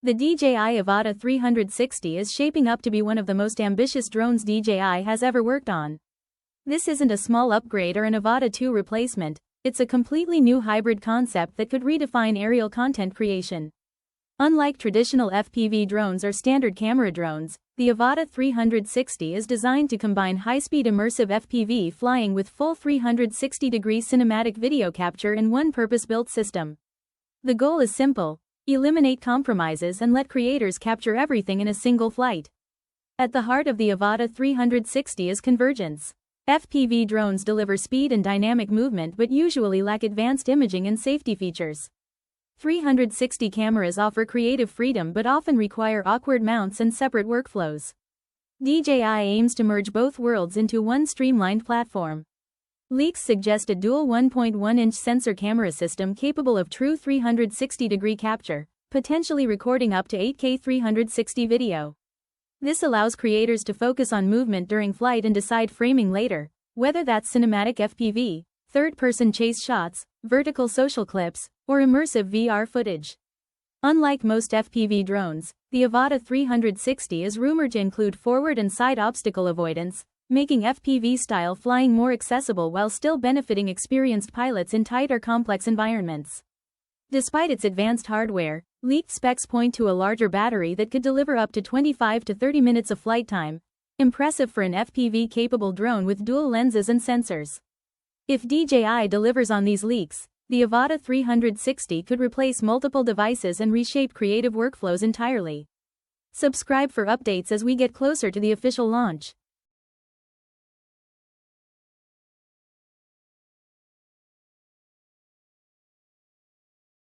The DJI Avata 360 is shaping up to be one of the most ambitious drones DJI has ever worked on. This isn't a small upgrade or an Avata 2 replacement, it's a completely new hybrid concept that could redefine aerial content creation. Unlike traditional FPV drones or standard camera drones, the Avata 360 is designed to combine high-speed immersive FPV flying with full 360-degree cinematic video capture in one purpose-built system. The goal is simple: eliminate compromises and let creators capture everything in a single flight. At the heart of the Avata 360 is convergence. FPV drones deliver speed and dynamic movement but usually lack advanced imaging and safety features. 360 cameras offer creative freedom but often require awkward mounts and separate workflows. DJI aims to merge both worlds into one streamlined platform. Leaks suggest a dual 1.1-inch sensor camera system capable of true 360-degree capture, potentially recording up to 8K 360 video. This allows creators to focus on movement during flight and decide framing later, whether that's cinematic FPV, third-person chase shots, vertical social clips, or immersive VR footage. Unlike most FPV drones, the Avata 360 is rumored to include forward and side obstacle avoidance, making FPV-style flying more accessible while still benefiting experienced pilots in tight or complex environments. Despite its advanced hardware, leaked specs point to a larger battery that could deliver up to 25 to 30 minutes of flight time, impressive for an FPV-capable drone with dual lenses and sensors. If DJI delivers on these leaks, the Avata 360 could replace multiple devices and reshape creative workflows entirely. Subscribe for updates as we get closer to the official launch.